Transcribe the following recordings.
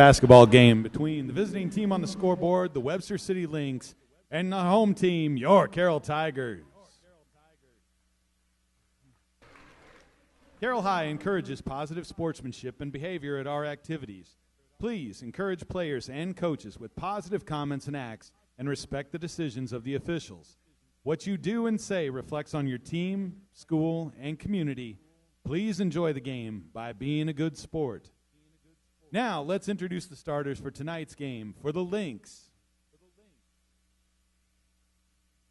basketball game between the visiting team on the scoreboard, the Webster City Lynx, and the home team, your Carroll Tigers. Carroll High encourages positive sportsmanship and behavior at our activities. Please encourage players and coaches with positive comments and acts and respect the decisions of the officials. What you do and say reflects on your team, school, and community. Please enjoy the game by being a good sport. Now, let's introduce the starters for tonight's game for the Lynx.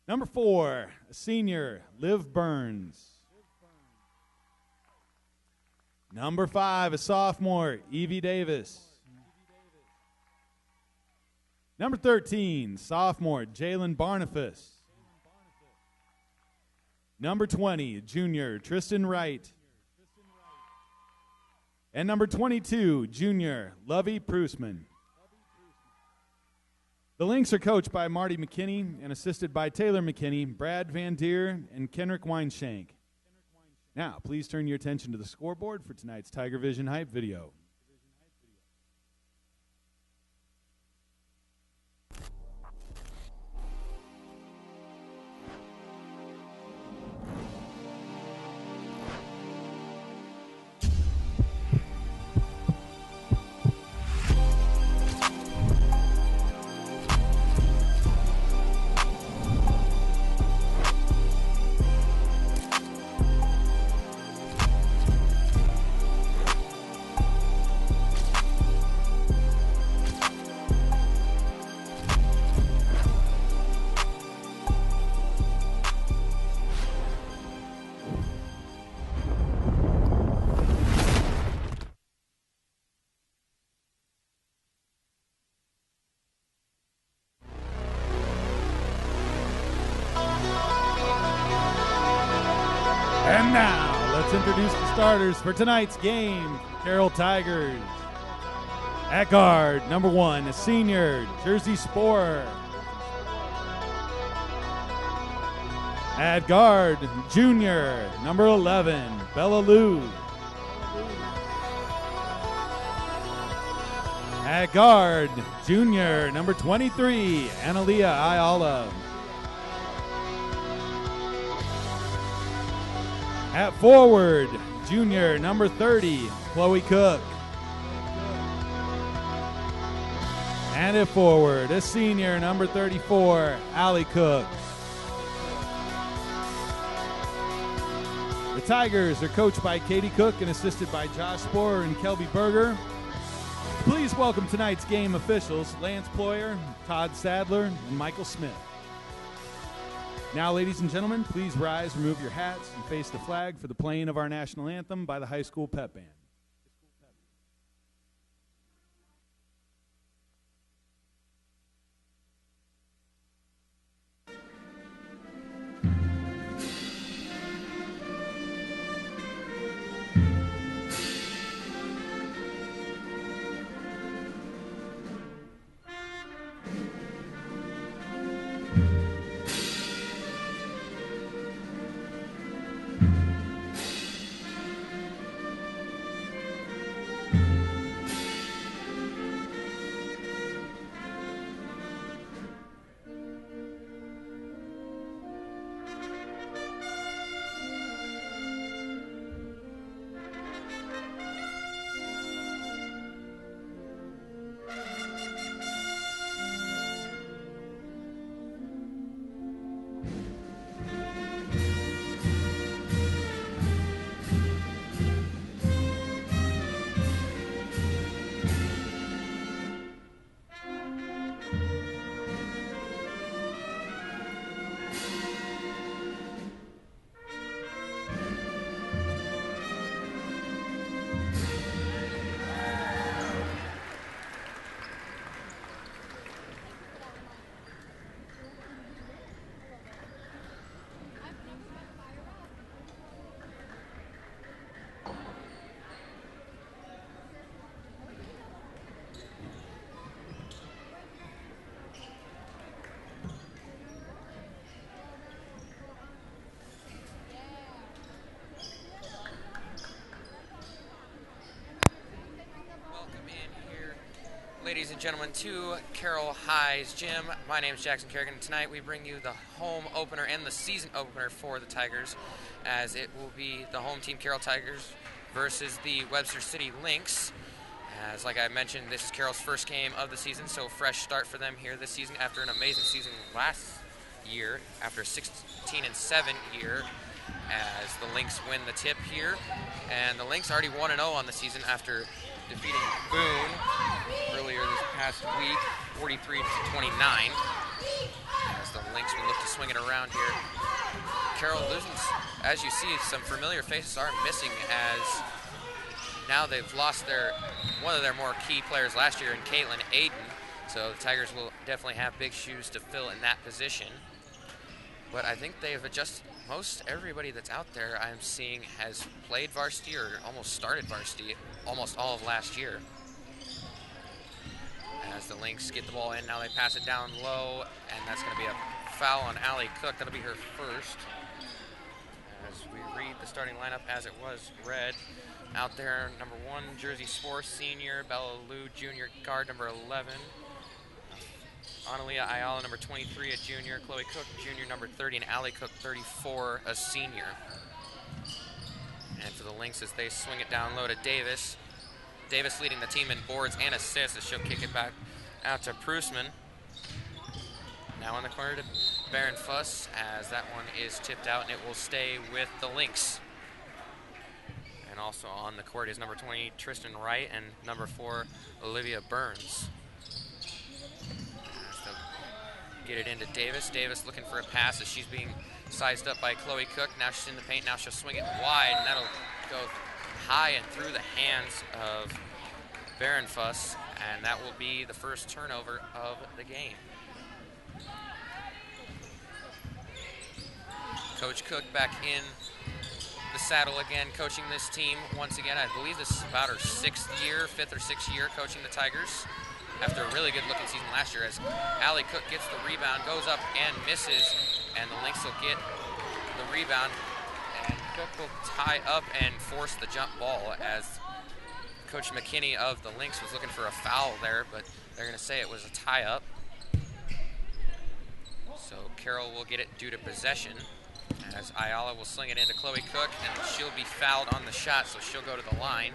Number 4, a senior, Liv Burns. Number 5, a sophomore, Evie Davis. Number 13, sophomore, Jalen Barnafus. Number 20, junior, Tristan Wright. And number 22, junior, Lovey Prusman. The Lynx are coached by Marty McKinney and assisted by Taylor McKinney, Brad Van Deer, and Kenrick Weinshank. Now, please turn your attention to the scoreboard for tonight's Tiger Vision Hype video. And now, let's introduce the starters for tonight's game, Carroll Tigers. At guard, number 1, a senior, Jersey Sporer. At guard, junior, number 11, Bella Lou. At guard, junior, number 23, Analia Ayala. At forward, junior, number 30, Chloe Cook. And at forward, a senior, number 34, Allie Cook. The Tigers are coached by Katie Cook and assisted by Josh Sporer and Kelby Berger. Please welcome tonight's game officials, Lance Ployer, Todd Sadler, and Michael Smith. Now, ladies and gentlemen, please rise, remove your hats, and face the flag for the playing of our national anthem by the high school pep band. ladies and gentlemen, to Carroll High's gym. My name is Jackson Kerrigan, and tonight we bring you the home opener and the season opener for the Tigers, as it will be the home team Carroll Tigers versus the Webster City Lynx. As like I mentioned, this is Carroll's first game of the season, so fresh start for them here this season after an amazing season last year, after a 16-7 year, as the Lynx win the tip here. And the Lynx already 1-0 on the season after defeating Boone earlier this past week, 43-29. As the Lynx will look to swing it around here. Carroll losing, as you see, some familiar faces are missing, as now they've lost one of their more key players last year in Caitlin Aiden. So the Tigers will definitely have big shoes to fill in that position. But I think they've adjusted. Most everybody that's out there I'm seeing has played varsity or almost started varsity almost all of last year. As the Lynx get the ball in, now they pass it down low, and that's going to be a foul on Allie Cook. That'll be her first. As we read the starting lineup as it was read. Out there, number 1, Jersey Spore, senior, Bella Lou, junior, guard number 11. Analia Ayala, number 23, a junior. Chloe Cook, junior, number 30, and Allie Cook, 34, a senior. And for the Lynx, as they swing it down low to Davis. Davis leading the team in boards and assists, as she'll kick it back out to Prusman. Now in the corner to Baron Fuss, as that one is tipped out, and it will stay with the Lynx. And also on the court is number 20, Tristan Wright, and number 4, Olivia Burns. Get it into Davis. Davis looking for a pass as she's being sized up by Chloe Cook. Now she's in the paint. Now she'll swing it wide, and that'll go high and through the hands of Baron Fuss, and that will be the first turnover of the game. Coach Cook back in the saddle again, coaching this team once again. I believe this is about her 5th or 6th year coaching the Tigers, after a really good looking season last year, as Allie Cook gets the rebound, goes up and misses, and the Lynx will get the rebound, and Cook will tie up and force the jump ball, as Coach McKinney of the Lynx was looking for a foul there, but they're going to say it was a tie up. So Carroll will get it due to possession, as Ayala will sling it into Chloe Cook, and she'll be fouled on the shot, so she'll go to the line.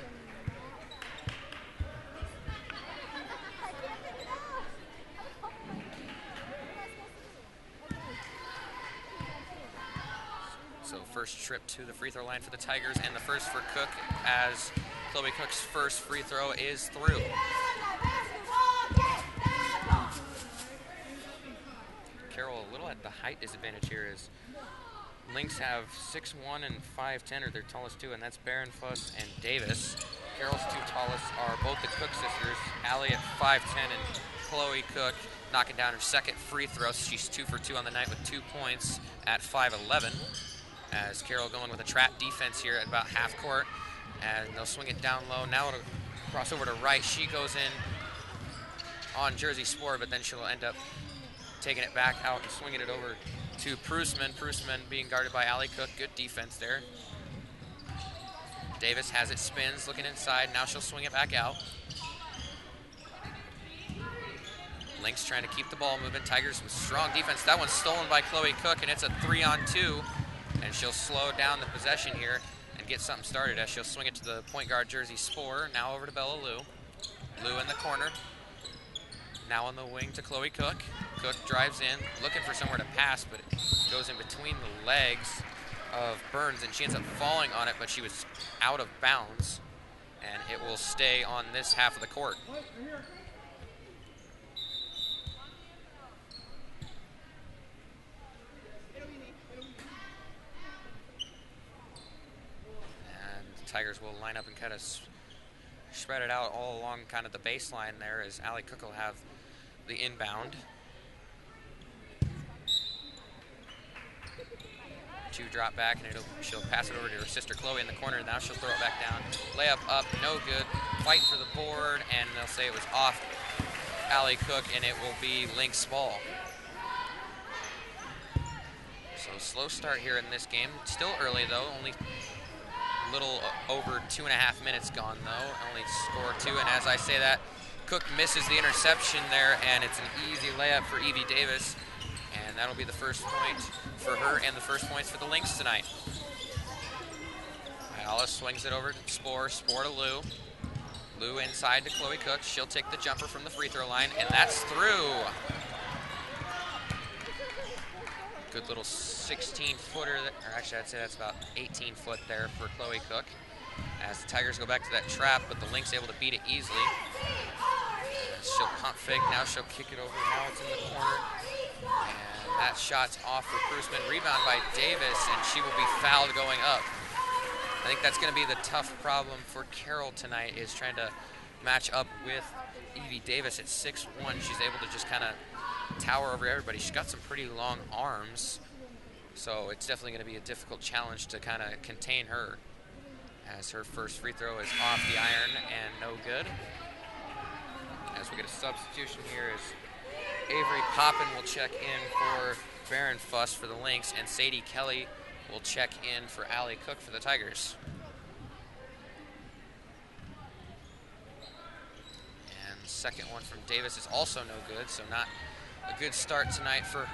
So first trip to the free throw line for the Tigers, and the first for Cook, as Chloe Cook's first free throw is through. Carroll a little at the height disadvantage here, as Lynx have 6'1" and 5'10", or their tallest two, and that's Baron Fuss and Davis. Carroll's two tallest are both the Cook sisters, Allie at 5'10", and Chloe Cook knocking down her second free throw. She's 2 for 2 on the night with 2 points at 5'11". As Carroll going with a trap defense here at about half court, and they'll swing it down low. Now it'll cross over to Wright. She goes in on Jersey Spore, but then she'll end up taking it back out and swinging it over to Prusman. Prusman being guarded by Allie Cook. Good defense there. Davis has it, spins, looking inside. Now she'll swing it back out. Lynx trying to keep the ball moving. Tigers with strong defense. That one's stolen by Chloe Cook, and it's a 3-on-2. And she'll slow down the possession here and get something started, as she'll swing it to the point guard Jersey Spore. Now over to Bella Lou. Lou in the corner. Now on the wing to Chloe Cook. Cook drives in, looking for somewhere to pass, but it goes in between the legs of Burns, and she ends up falling on it, but she was out of bounds, and it will stay on this half of the court. Tigers will line up and kind of spread it out all along kind of the baseline there, as Allie Cook will have the inbound. 2 drop back, and she'll pass it over to her sister Chloe in the corner. Now she'll throw it back down. Layup up, no good. Fight for the board, and they'll say it was off Allie Cook, and it will be Lynx ball. So slow start here in this game. Still early though, only a little over 2.5 minutes gone though. Only score 2, and as I say that, Cook misses the interception there, and it's an easy layup for Evie Davis. And that'll be the first point for her and the first points for the Lynx tonight. Ayala swings it over to Spore to Lou. Lou inside to Chloe Cook. She'll take the jumper from the free throw line, and that's through. Good little 16-footer, or actually I'd say that's about 18-foot there for Chloe Cook. As the Tigers go back to that trap, but the Lynx able to beat it easily. She'll pump fake, now she'll kick it over, now it's in the corner. And that shot's off for Prusman. Rebound by Davis, and she will be fouled going up. I think that's going to be the tough problem for Carroll tonight, is trying to match up with Evie Davis at 6'1". She's able to just kind of tower over everybody. She's got some pretty long arms, so it's definitely going to be a difficult challenge to kind of contain her. As her first free throw is off the iron and no good. As we get a substitution here, is Avery Poppin will check in for Baron Fuss for the Lynx, and Sadie Kelly will check in for Allie Cook for the Tigers. And the second one from Davis is also no good, so not a good start tonight for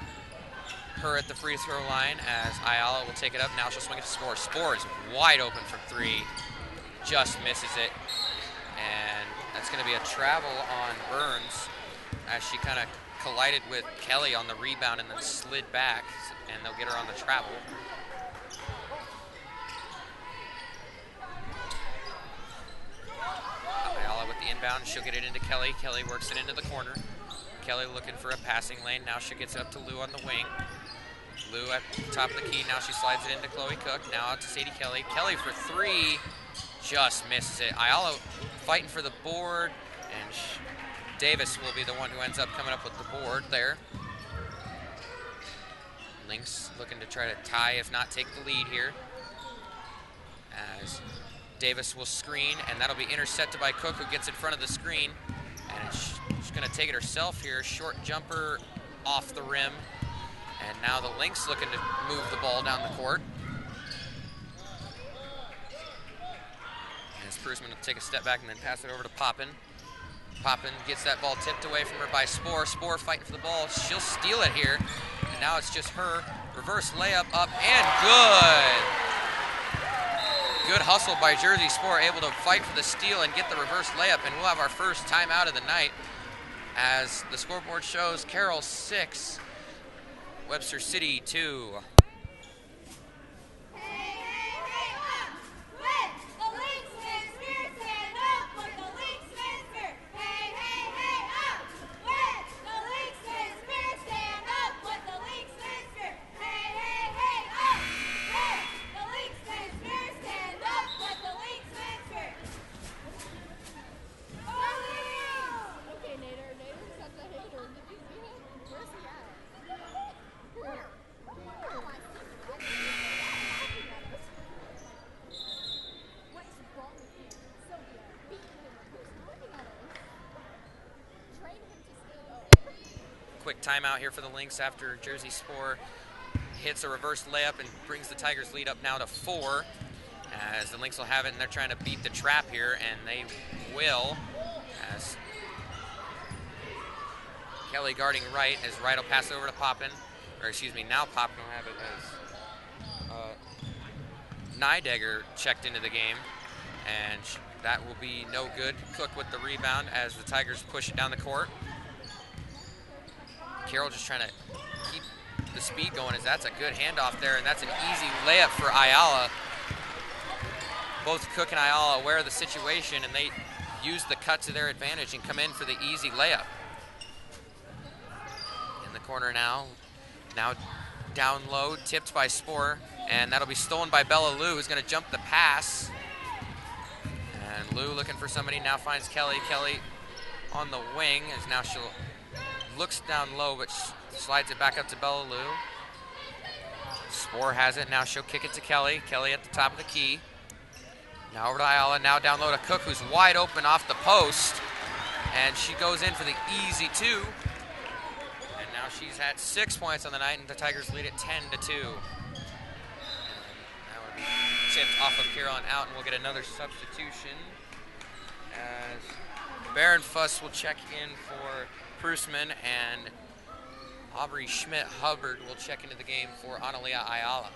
her at the free throw line, as Ayala will take it up. Now she'll swing it to Spore. Spore is wide open from three, just misses it. And that's going to be a travel on Burns, as she kind of collided with Kelly on the rebound and then slid back, and they'll get her on the travel. Ayala with the inbound, she'll get it into Kelly. Kelly works it into the corner. Kelly looking for a passing lane. Now she gets up to Lou on the wing. Lou at the top of the key. Now she slides it into Chloe Cook. Now out to Sadie Kelly. Kelly for three. Just misses it. Ayala fighting for the board. And Davis will be the one who ends up coming up with the board there. Lynx looking to try to tie, if not take the lead here. As Davis will screen, and that'll be intercepted by Cook, who gets in front of the screen. And she's going to take it herself here. Short jumper off the rim. And now the Lynx looking to move the ball down the court. As Prusman will take a step back and then pass it over to Poppin. Poppin gets that ball tipped away from her by Spore. Spore fighting for the ball. She'll steal it here. And now it's just her. Reverse layup up and good. Good hustle by Jersey Spore, able to fight for the steal and get the reverse layup. And we'll have our first timeout of the night, as the scoreboard shows Carroll 6, Webster City 2. Quick timeout here for the Lynx after Jersey Spore hits a reverse layup and brings the Tigers lead up now to 4, as the Lynx will have it, and they're trying to beat the trap here, and they will, as Kelly guarding right, as Wright will pass it over to Poppin, or excuse me, now Poppin will have it as Nidegger checked into the game, and that will be no good. Cook with the rebound as the Tigers push it down the court. Carroll just trying to keep the speed going, as that's a good handoff there, and that's an easy layup for Ayala. Both Cook and Ayala aware of the situation, and they use the cut to their advantage and come in for the easy layup. In the corner now down low, tipped by Spore, and that'll be stolen by Bella Lou, who's going to jump the pass. And Lou looking for somebody, now finds Kelly. Kelly on the wing, as now she'll looks down low, but slides it back up to Bella Lou. Spore has it. Now she'll kick it to Kelly. Kelly at the top of the key. Now over to Ayala. Now down low to Cook, who's wide open off the post. And she goes in for the easy 2. And now she's had 6 points on the night, and the Tigers lead it 10-2. That would be tipped off of Carroll and out, and we'll get another substitution as Baron Fuss will check in for Prusman, and Aubrey Schmidt-Hubbard will check into the game for Analia Ayala.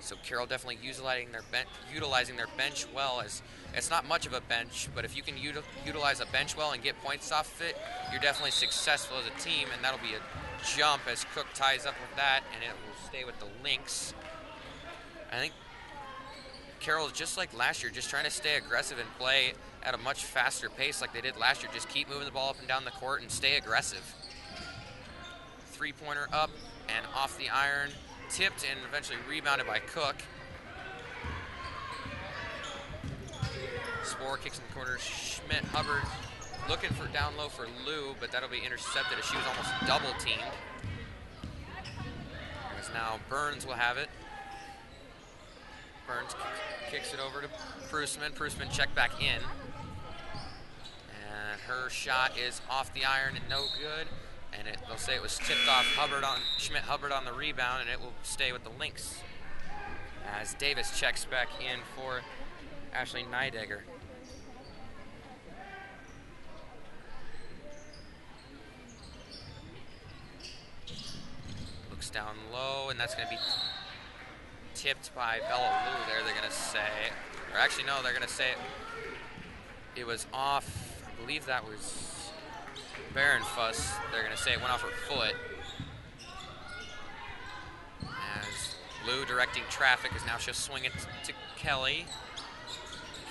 So Carroll definitely utilizing their bench well. As it's not much of a bench, but if you can utilize a bench well and get points off of it, you're definitely successful as a team, and that'll be a jump as Cook ties up with that, and it will stay with the Lynx. I think Carroll is just like last year, just trying to stay aggressive and play at a much faster pace like they did last year. Just keep moving the ball up and down the court and stay aggressive. Three-pointer up and off the iron. Tipped and eventually rebounded by Cook. Spoor kicks in the corner. Schmidt-Hubbard looking for down low for Lou, but that'll be intercepted as she was almost double teamed. As now Burns will have it. Burns kicks it over to Prusman. Prusman checked back in. And her shot is off the iron and no good. And they'll say it was tipped off Schmidt-Hubbard on the rebound, and it will stay with the Lynx. As Davis checks back in for Ashley Nydegger. Looks down low, and that's going to be tipped by Bella Lou there, they're going to say. Or actually, no, they're going to say it was off. I believe that was Baron Fuss. They're going to say it went off her foot. As Lou directing traffic, as now she'll swing it to Kelly.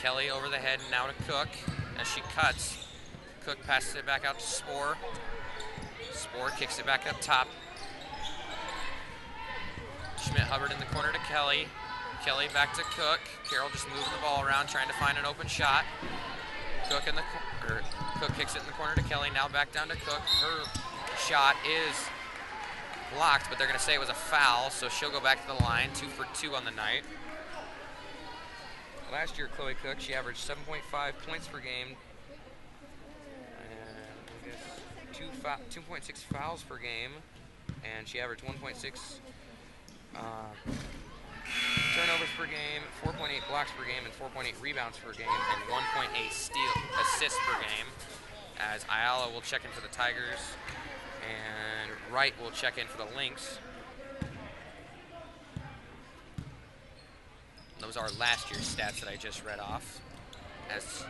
Kelly over the head and now to Cook. As she cuts, Cook passes it back out to Spoor. Spoor kicks it back up top. Schmidt-Hubbard in the corner to Kelly. Kelly back to Cook. Carroll just moving the ball around, trying to find an open shot. Cook kicks it in the corner to Kelly. Now back down to Cook. Her shot is blocked, but they're going to say it was a foul, so she'll go back to the line. 2 for 2 on the night. Last year, Chloe Cook, she averaged 7.5 points per game. And I guess 2.6 fouls per game. And she averaged 1.6 turnovers per game, 4.8 blocks per game, and 4.8 rebounds per game, and 1.8 assists per game. As Ayala will check in for the Tigers, and Wright will check in for the Lynx. Those are last year's stats that I just read off. As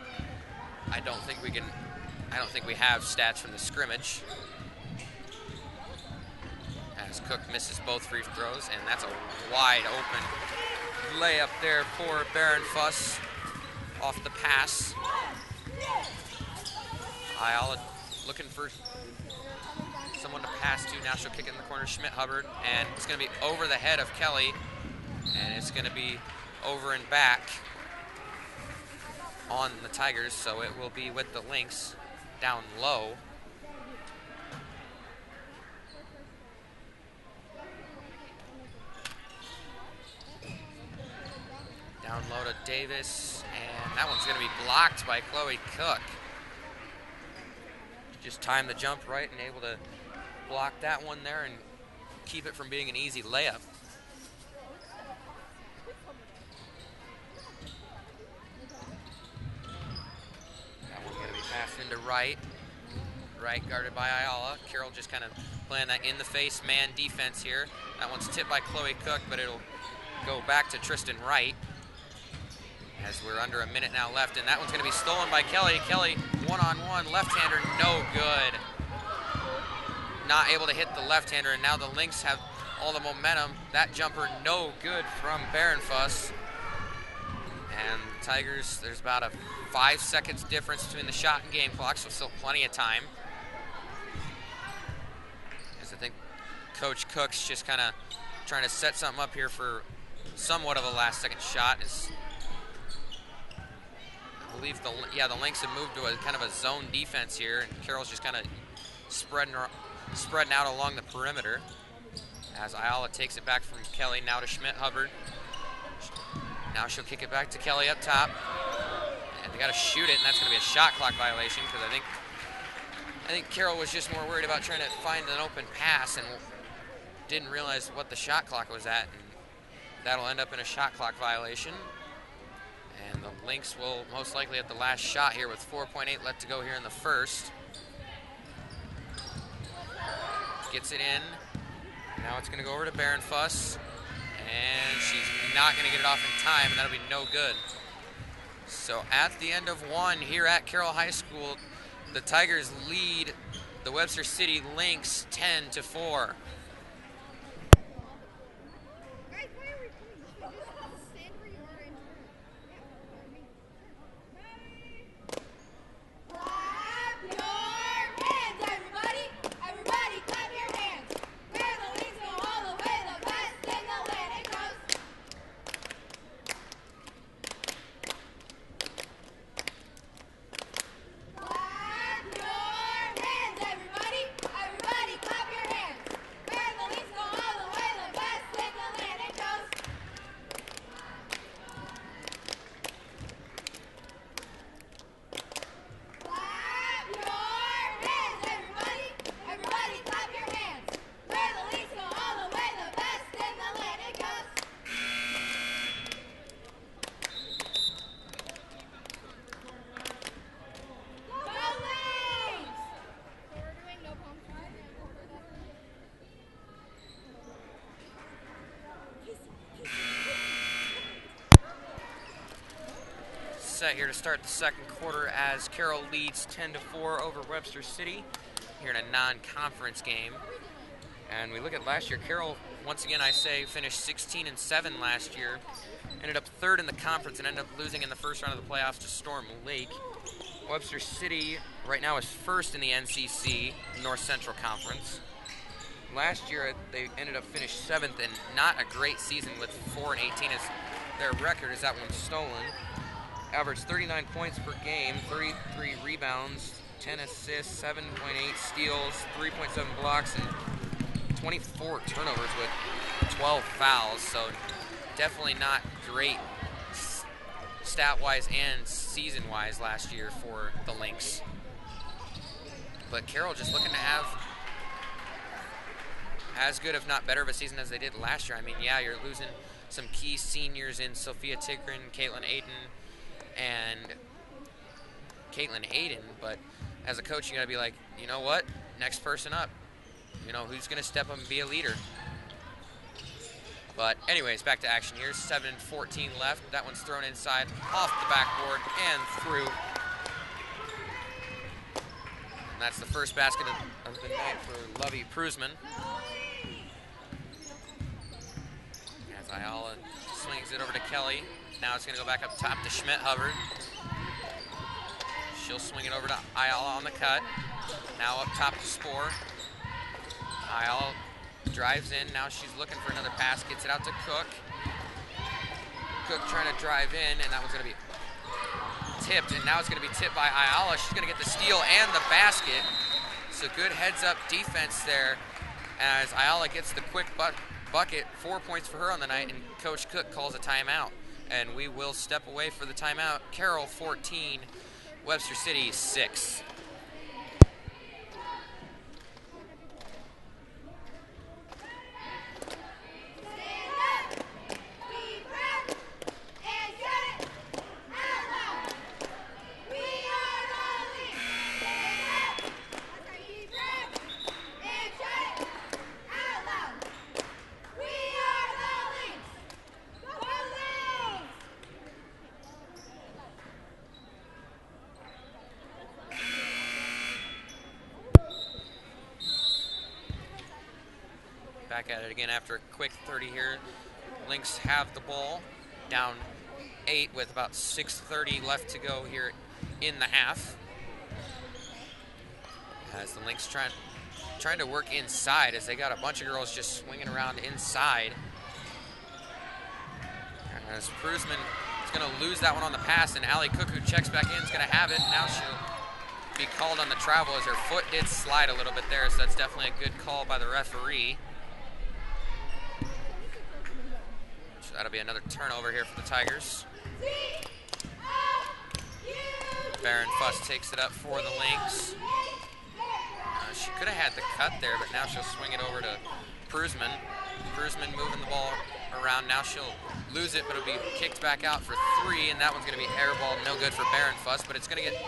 I don't think we have stats from the scrimmage. As Cook misses both free throws, and that's a wide open layup there for Baron Fuss off the pass. Ayala looking for someone to pass to. Now she'll kick it in the corner, Schmidt-Hubbard, and it's going to be over the head of Kelly, and it's going to be over and back on the Tigers, so it will be with the Lynx down low. Down low to Davis, and that one's going to be blocked by Chloe Cook. Just timed the jump right and able to block that one there and keep it from being an easy layup. That one's going to be passed into Wright. Wright guarded by Ayala. Carroll just kind of playing that in-the-face man defense here. That one's tipped by Chloe Cook, but it'll go back to Tristan Wright. As we're under a minute now left, and that one's going to be stolen by Kelly. Kelly, one-on-one, left-hander, no good. Not able to hit the left-hander, and now the Lynx have all the momentum. That jumper, no good from Baron Fuss. And the Tigers, there's about a 5 seconds difference between the shot and game clock, so still plenty of time. As I think Coach Cook's just kind of trying to set something up here for somewhat of a last-second shot. I believe the Lynx have moved to a kind of a zone defense here, and Carroll's just kind of spreading out along the perimeter. As Ayala takes it back from Kelly, now to Schmidt-Hubbard. Now she'll kick it back to Kelly up top, and they got to shoot it, and that's going to be a shot clock violation because I think Carroll was just more worried about trying to find an open pass and didn't realize what the shot clock was at, and that'll end up in a shot clock violation. And the Lynx will most likely have the last shot here with 4.8 left to go here in the first. Gets it in. Now it's going to go over to Barenfuss. And she's not going to get it off in time, and that'll be no good. So at the end of one here at Carroll High School, the Tigers lead the Webster City Lynx 10-4. Set here to start the second quarter as Carroll leads 10-4 over Webster City here in a non-conference game. And we look at last year, Carroll, once again I say, finished 16-7 last year. Ended up third in the conference and ended up losing in the first round of the playoffs to Storm Lake. Webster City right now is first in the NCC North Central Conference. Last year they ended up finished 7th and not a great season with 4-18 as their record is that one stolen. Averaged 39 points per game, 33 rebounds, 10 assists, 7.8 steals, 3.7 blocks, and 24 turnovers with 12 fouls. So definitely not great stat-wise and season-wise last year for the Lynx. But Carroll just looking to have as good, if not better, of a season as they did last year. I mean, yeah, you're losing some key seniors in Sophia Tigran, Caitlin Aiden, but as a coach, you got to be like, you know what? Next person up. You know, who's going to step up and be a leader? But anyways, back to action here. 7:14 left. That one's thrown inside, off the backboard, and through. And that's the first basket of the night for Lovey Prusman. As Ayala swings it over to Kelly. Now it's going to go back up top to Schmidt-Hubbard. She'll swing it over to Ayala on the cut. Now up top to Spoor. Ayala drives in. Now she's looking for another pass. Gets it out to Cook. Cook trying to drive in, and that one's going to be tipped. And now it's going to be tipped by Ayala. She's going to get the steal and the basket. So good heads-up defense there as Ayala gets the quick bucket. 4 points for her on the night, and Coach Cook calls a timeout. And we will step away for the timeout. Carroll 14, Webster City 6. Back at it again after a quick 30 here. Lynx have the ball, down 8 with about 6:30 left to go here in the half. As the Lynx trying to work inside as they got a bunch of girls just swinging around inside. As Prusman is going to lose that one on the pass, and Allie Cook, who checks back in, is going to have it. Now she'll be called on the travel as her foot did slide a little bit there, so that's definitely a good call by the referee. That'll be another turnover here for the Tigers. Barenfuss takes it up for the Lynx. She could have had the cut there, but now she'll swing it over to Prusman. Prusman moving the ball around. Now she'll lose it, but it'll be kicked back out for 3, and that one's going to be airballed, no good for Barron Fuss, but it's going to get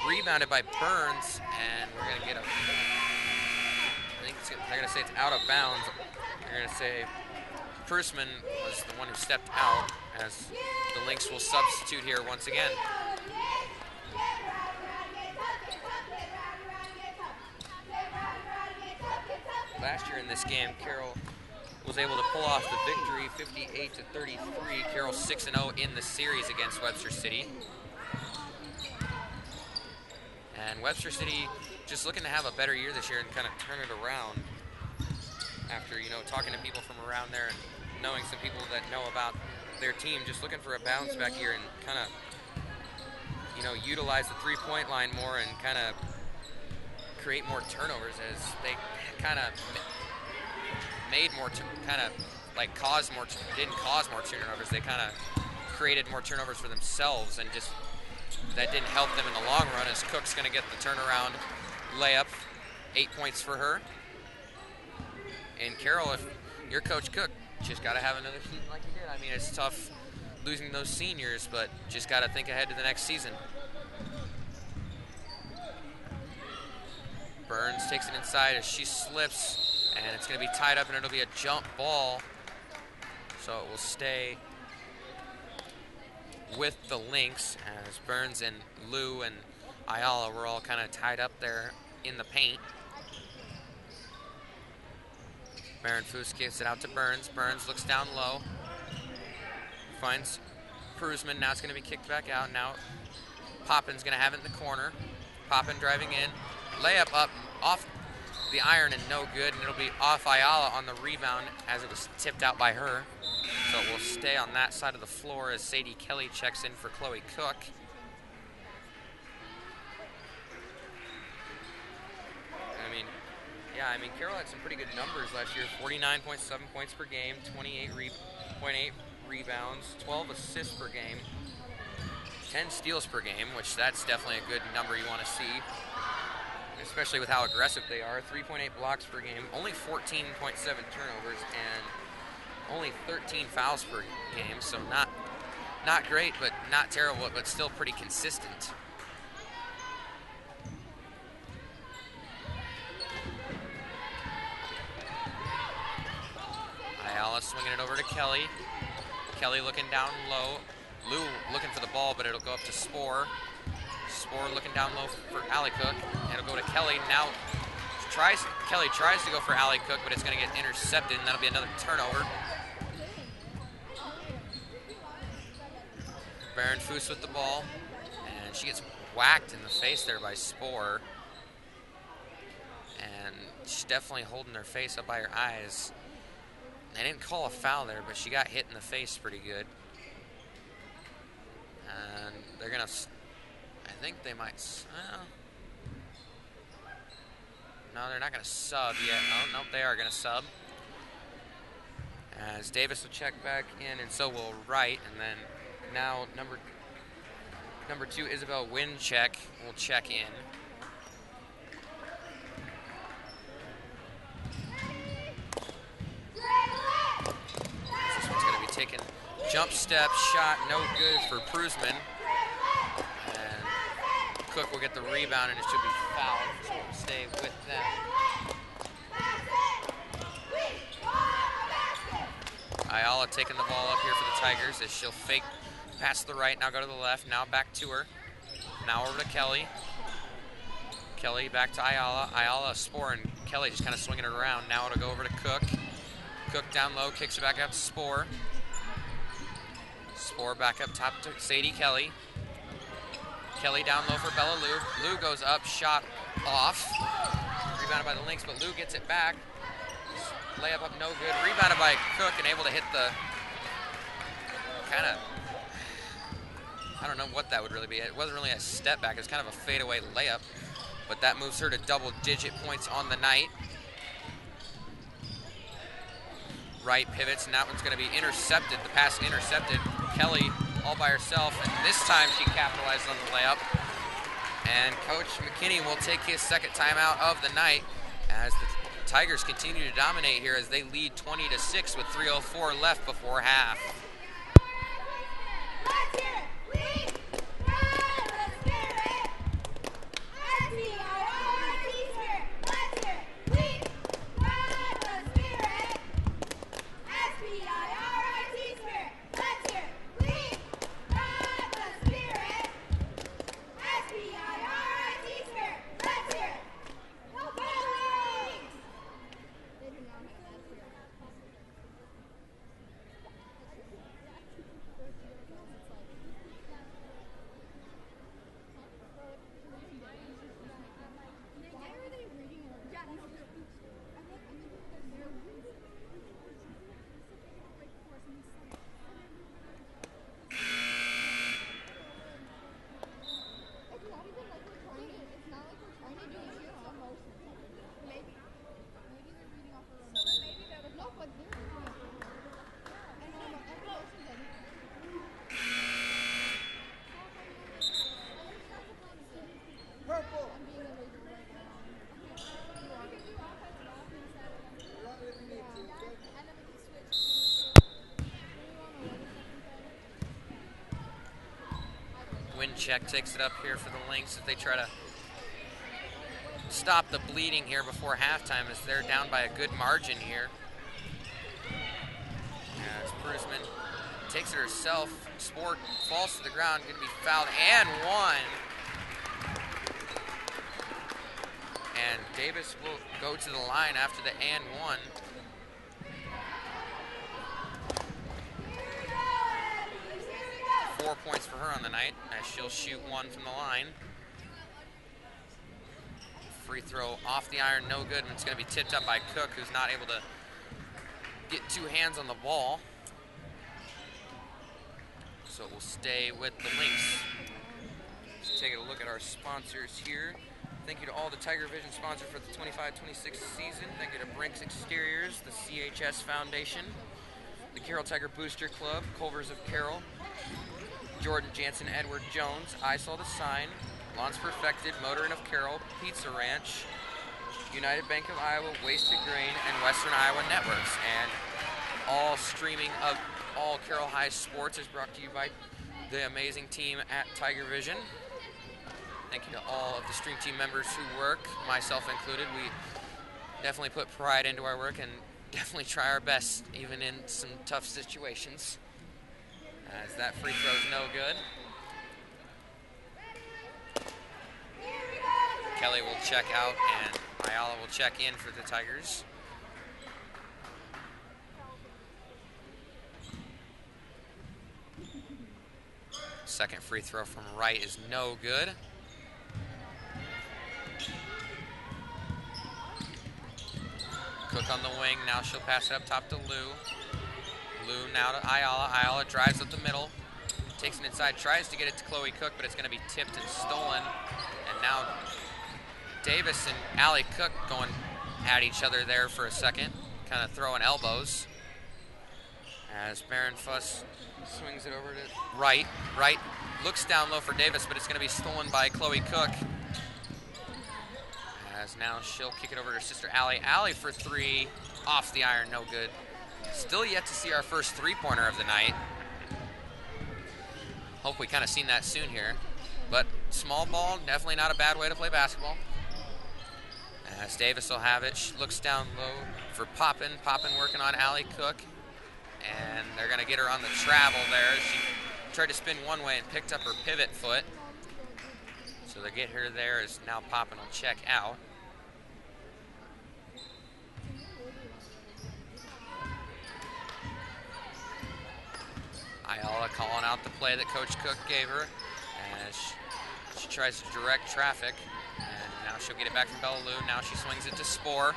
rebounded by Burns, and we're going to get a, I think they're going to say it's out of bounds. They're going to say Prusman was the one who stepped out, as the Lynx will substitute here once again. Last year in this game, Carroll was able to pull off the victory, 58-33. Carroll 6-0 in the series against Webster City. And Webster City just looking to have a better year this year and kind of turn it around after, you know, talking to people from around there and knowing some people that know about their team, just looking for a bounce back year and kind of, you know, utilize the three-point line more and kind of create more turnovers, as they kind of made more, kind of like caused more, didn't cause more turnovers. They kind of created more turnovers for themselves, and just that didn't help them in the long run, as Cook's going to get the turnaround layup, 8 points for her. And Carroll, if you're Coach Cook, just got to have another season like you did. I mean, it's tough losing those seniors, but just got to think ahead to the next season. Burns takes it inside as she slips, and it's going to be tied up, and it'll be a jump ball. So it will stay with the Lynx, as Burns and Lou and Ayala were all kind of tied up there in the paint. Barron Foos gives it out to Burns. Burns looks down low, finds Prusman. Now it's going to be kicked back out. Now Poppin's going to have it in the corner. Poppin driving in. Layup up off the iron and no good, and it'll be off Ayala on the rebound, as it was tipped out by her. So it will stay on that side of the floor as Sadie Kelly checks in for Chloe Cook. I mean, Carroll had some pretty good numbers last year. 49.7 points per game, 28.8 rebounds, 12 assists per game, 10 steals per game, which that's definitely a good number you want to see, especially with how aggressive they are. 3.8 blocks per game, only 14.7 turnovers, and only 13 fouls per game. So not great, but not terrible, but still pretty consistent. Ayala swinging it over to Kelly. Kelly looking down low. Lou looking for the ball, but it'll go up to Spore. Spore looking down low for Allie Cook. It'll go to Kelly. Now Kelly tries to go for Allie Cook, but it's going to get intercepted, and that'll be another turnover. Barron Foos with the ball, and she gets whacked in the face there by Spore. And she's definitely holding her face up by her eyes. They didn't call a foul there, but she got hit in the face pretty good. And they're going to, I think they might, no, they're not going to sub yet. No, nope, they are going to sub. As Davis will check back in, and so will Wright. And then now number 2, Isabel Wincheck, will check in. Taken jump step shot, no good for Prusman, and Cook will get the rebound, and it should be fouled, so it will stay with them. Ayala taking the ball up here for the Tigers, as she'll fake pass to the right, now go to the left, now back to her, now over to Kelly. Kelly back to Ayala. Ayala, Spore, and Kelly just kind of swinging it around. Now it'll go over to Cook. Cook down low, kicks it back out to Spore. Spore back up top to Sadie Kelly. Kelly down low for Bella Lou. Lou goes up, shot off. Rebounded by the Lynx, but Lou gets it back. Layup up no good. Rebounded by Cook and able to hit the kind of, I don't know what that would really be. It wasn't really a step back. It was kind of a fadeaway layup, but that moves her to double-digit points on the night. Wright pivots, and that one's going to be intercepted. The pass intercepted. Kelly all by herself, and this time she capitalized on the layup. And Coach McKinney will take his second timeout of the night, as the Tigers continue to dominate here as they lead 20-6 with 3:04 left before half. Check takes it up here for the Lynx as they try to stop the bleeding here before halftime as they're down by a good margin here. As Brusman takes it herself, Sport falls to the ground, going to be fouled and one. And Davis will go to the line after the and one. Points for her on the night as she'll shoot one from the line. Free throw off the iron, no good, and it's going to be tipped up by Cook, who's not able to get two hands on the ball. So it will stay with the Lynx. Let's take a look at our sponsors here. Thank you to all the Tiger Vision sponsors for the 25-26 season. Thank you to Brinks Exteriors, the CHS Foundation, the Carroll Tiger Booster Club, Culvers of Carroll, Jordan Jansen, Edward Jones, I Saw the Sign, Lawns Perfected, Motorin of Carroll, Pizza Ranch, United Bank of Iowa, Wasted Grain, and Western Iowa Networks. And all streaming of all Carroll High sports is brought to you by the amazing team at Tiger Vision. Thank you to all of the stream team members who work, myself included. We definitely put pride into our work and definitely try our best, even in some tough situations. As that free throw is no good. Kelly will check out and Ayala will check in for the Tigers. Second free throw from Wright is no good. Cook on the wing, now she'll pass it up top to Lou. Lou now to Ayala. Ayala drives up the middle, takes it inside, tries to get it to Chloe Cook, but it's going to be tipped and stolen. And now Davis and Allie Cook going at each other there for a second, kind of throwing elbows. As Baron Fuss swings it over to Wright. Wright looks down low for Davis, but it's going to be stolen by Chloe Cook. As now she'll kick it over to her sister Allie. Allie for three, off the iron, no good. Still yet to see our first three-pointer of the night. Hope we kind of seen that soon here. But small ball, definitely not a bad way to play basketball. As Davis will have it, she looks down low for Poppin. Poppin working on Allie Cook. And they're going to get her on the travel there. She tried to spin one way and picked up her pivot foot. So they get her there as now Poppin will check out. Ayala calling out the play that Coach Cook gave her as she tries to direct traffic. And now she'll get it back from Bella Lou. Now she swings it to Spore.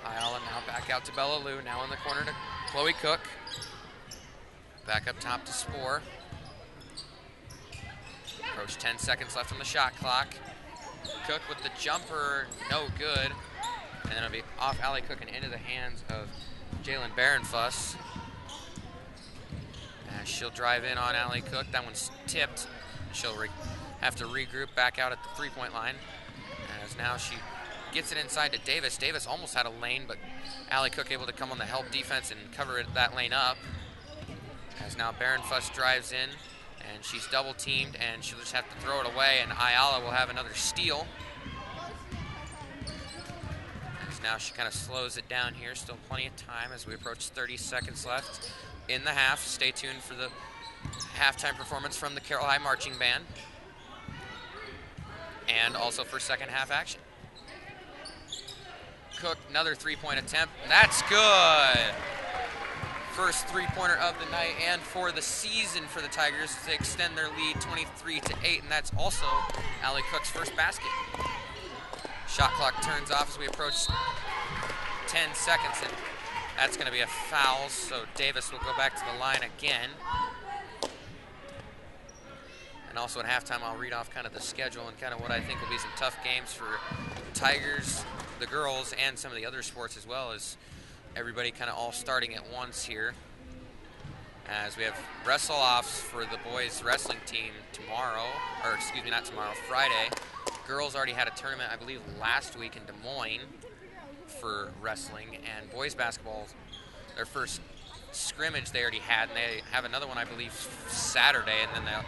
Ayala now back out to Bella Lou. Now in the corner to Chloe Cook. Back up top to Spore. Approach 10 seconds left on the shot clock. Cook with the jumper, no good. And then it'll be off Allie Cook and into the hands of Jalen Barenfuss. She'll drive in on Allie Cook. That one's tipped. She'll have to regroup back out at the three-point line. As now she gets it inside to Davis. Davis almost had a lane, but Allie Cook able to come on the help defense and cover that lane up. As now Barenfuss drives in, and she's double teamed, and she'll just have to throw it away, and Ayala will have another steal. As now she kind of slows it down here. Still plenty of time as we approach 30 seconds left in the half. Stay tuned for the halftime performance from the Carroll High Marching Band, and also for second half action. Cook, another three-point attempt. That's good. First three-pointer of the night and for the season for the Tigers to extend their lead 23-8, and that's also Allie Cook's first basket. Shot clock turns off as we approach 10 seconds, and that's going to be a foul, so Davis will go back to the line again. And also at halftime, I'll read off kind of the schedule and kind of what I think will be some tough games for Tigers, the girls, and some of the other sports as well, as everybody kind of all starting at once here. As we have wrestle-offs for the boys wrestling team tomorrow, or excuse me, not tomorrow, Friday. Girls already had a tournament, I believe, last week in Des Moines for wrestling, and boys basketball, their first scrimmage they already had, and they have another one, I believe, Saturday, and then the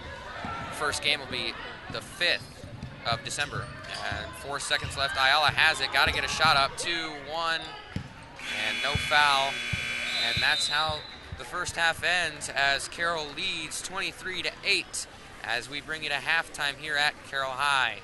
first game will be the 5th of December. And 4 seconds left. Ayala has it. Got to get a shot up. 2-1, and no foul. And that's how the first half ends, as Carroll leads 23-8 as we bring it to halftime here at Carroll High.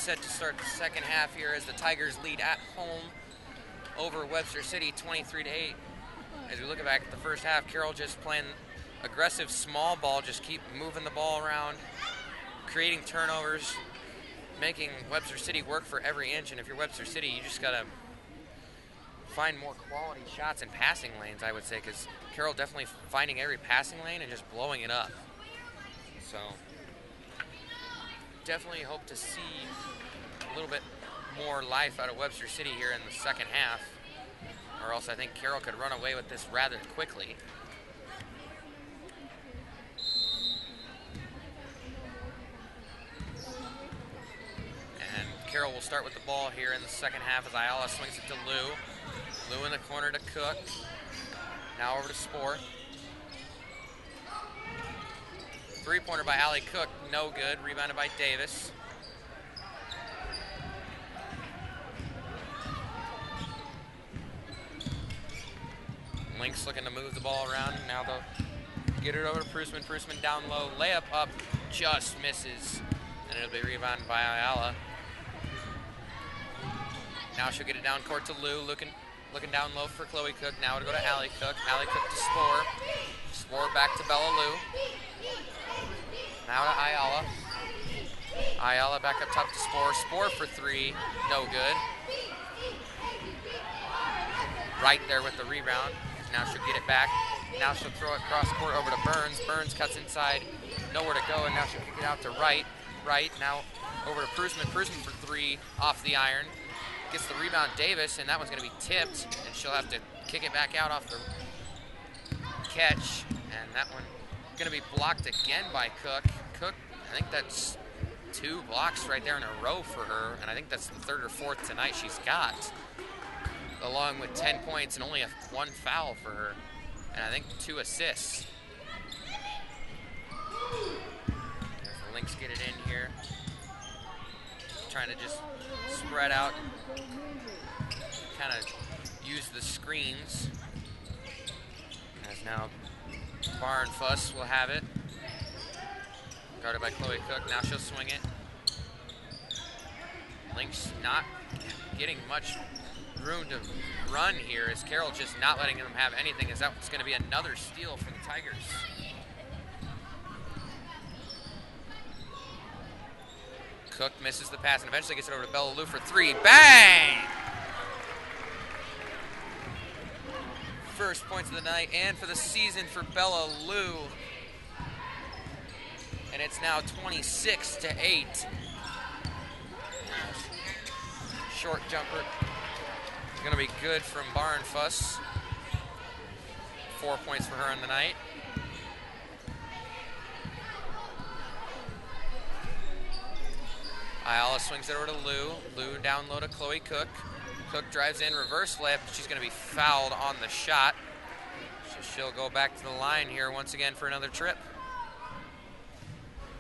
set to start the second half here as the Tigers lead at home over Webster City 23-8. As we look back at the first half, Carroll just playing aggressive small ball, just keep moving the ball around, creating turnovers, making Webster City work for every inch. And if you're Webster City, you just got to find more quality shots in passing lanes, I would say, because Carroll definitely finding every passing lane and just blowing it up. So definitely hope to see a little bit more life out of Webster City here in the second half, or else I think Carroll could run away with this rather quickly. And Carroll will start with the ball here in the second half as Ayala swings it to Lou. Lou in the corner to Cook. Now over to Spore. Three-pointer by Allie Cook, no good. Rebounded by Davis. Lynx looking to move the ball around. Now they'll get it over to Prusman. Prusman down low. Layup up, just misses. And it'll be rebounded by Ayala. Now she'll get it down court to Lou. Looking down low for Chloe Cook. Now it'll go to Allie Cook. Allie Cook to Spore. Spore back to Bella Lou. Now to Ayala. Ayala back up top to Spore. Spore for three. No good. Right there with the rebound. Now she'll get it back. Now she'll throw it cross court over to Burns. Burns cuts inside. Nowhere to go, and now she'll kick it out to Wright. Wright now over to Prusman. Prusman for three off the iron. Gets the rebound Davis, and that one's going to be tipped, and she'll have to kick it back out off the catch. And that one going to be blocked again by Cook. Cook, I think that's 2 blocks right there in a row for her, and I think that's the 3rd or 4th tonight she's got, along with 10 points and only 1 foul for her, and I think 2 assists. There's the Lynx get it in here, trying to just spread out, kind of use the screens, as now Bar and Fuss will have it. Guarded by Chloe Cook. Now she'll swing it. Lynx not getting much room to run here, as Carroll just not letting them have anything, as that's going to be another steal for the Tigers. Cook misses the pass and eventually gets it over to Bella Lou for three. Bang! First points of the night and for the season for Bella Lou. And it's now 26-8. Short jumper. Gonna be good from Barn Fuss. 4 points for her on the night. Ayala swings it over to Lou. Lou down low to Chloe Cook. Cook drives in, reverse layup. She's gonna be fouled on the shot. So she'll go back to the line here once again for another trip.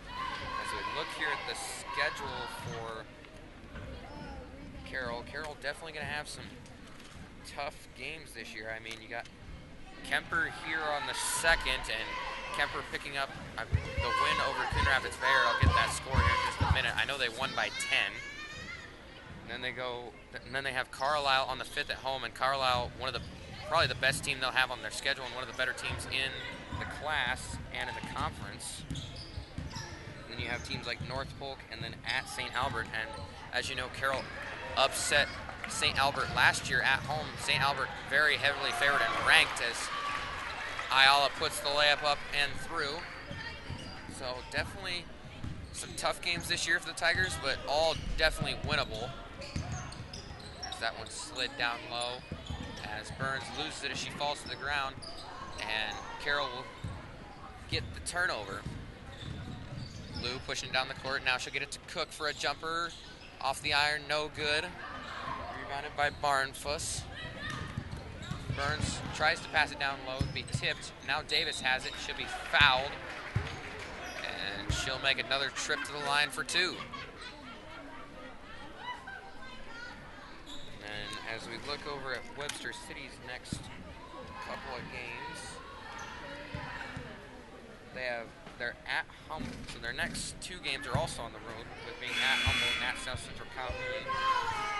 As we look here at the schedule for Carroll, Carroll definitely gonna have some tough games this year. I mean, you got Kemper here on the 2nd, and Kemper picking up the win over Coon Rapids Bayard. I'll get that score here in just a minute. I know they won by 10. And then they have Carlisle on the 5th at home, and Carlisle, probably the best team they'll have on their schedule, and one of the better teams in the class and in the conference. And then you have teams like North Polk and then at St. Albert. And as you know, Carroll upset St. Albert last year at home. St. Albert very heavily favored and ranked, as Ayala puts the layup up and through. So definitely some tough games this year for the Tigers, but all definitely winnable. As that one slid down low, as Burns loses it as she falls to the ground, and Carroll will get the turnover. Lou pushing down the court. Now she'll get it to Cook for a jumper. Off the iron, no good. Rebounded by Barnfuss. Burns tries to pass it down low, be tipped. Now Davis has it, she'll be fouled. And she'll make another trip to the line for two. And as we look over at Webster City's next couple of games, they're at Humboldt, so their next 2 games are also on the road, with being at Humboldt and at South Central Calhoun.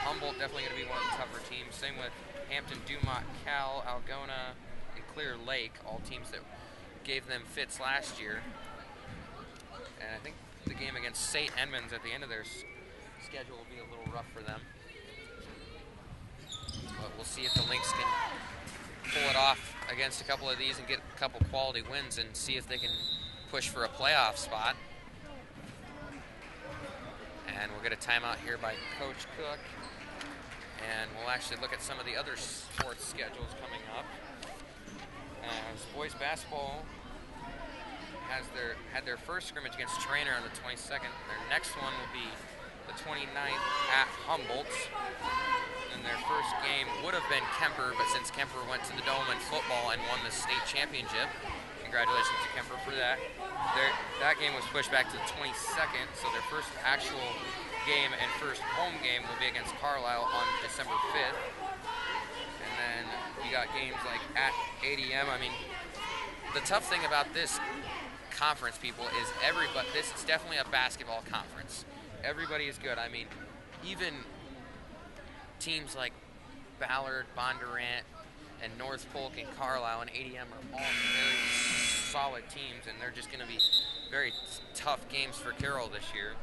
Humboldt definitely going to be one of the tougher teams. Same with Hampton, Dumont, Cal, Algona, and Clear Lake, all teams that gave them fits last year. And I think the game against St. Edmunds at the end of their schedule will be a little rough for them. But we'll see if the Lynx can pull it off against a couple of these and get a couple quality wins and see if they can push for a playoff spot. And we'll get a timeout here by Coach Cook. And we'll actually look at some of the other sports schedules coming up. As boys basketball had their first scrimmage against Trainer on the 22nd. Their next one will be the 29th at Humboldt. And their first game would have been Kemper, but since Kemper went to the Dome in football and won the state championship, congratulations to Kemper for that. That game was pushed back to the 22nd, so their first actual game and first home game will be against Carlisle on December 5th. And then you got games like at ADM. I mean, the tough thing about this conference, people, is it's definitely a basketball conference. Everybody is good. I mean, even teams like Ballard, Bondurant, and North Polk and Carlisle and ADM are all very solid teams, and they're just going to be very tough games for Carroll this year.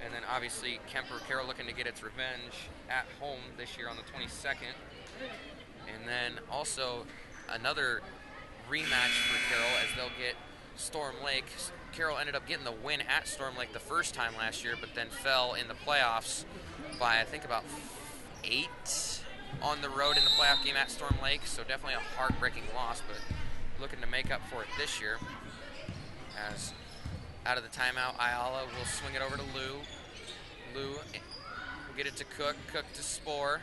And then obviously Carroll looking to get its revenge at home this year on the 22nd. And then also another rematch for Carroll as they'll get Storm Lake. Carroll ended up getting the win at Storm Lake the first time last year, but then fell in the playoffs by I think about 8 on the road in the playoff game at Storm Lake, so definitely a heartbreaking loss, but looking to make up for it this year. As out of the timeout, Ayala will swing it over to Lou. Lou will get it to Cook. Cook to Spore.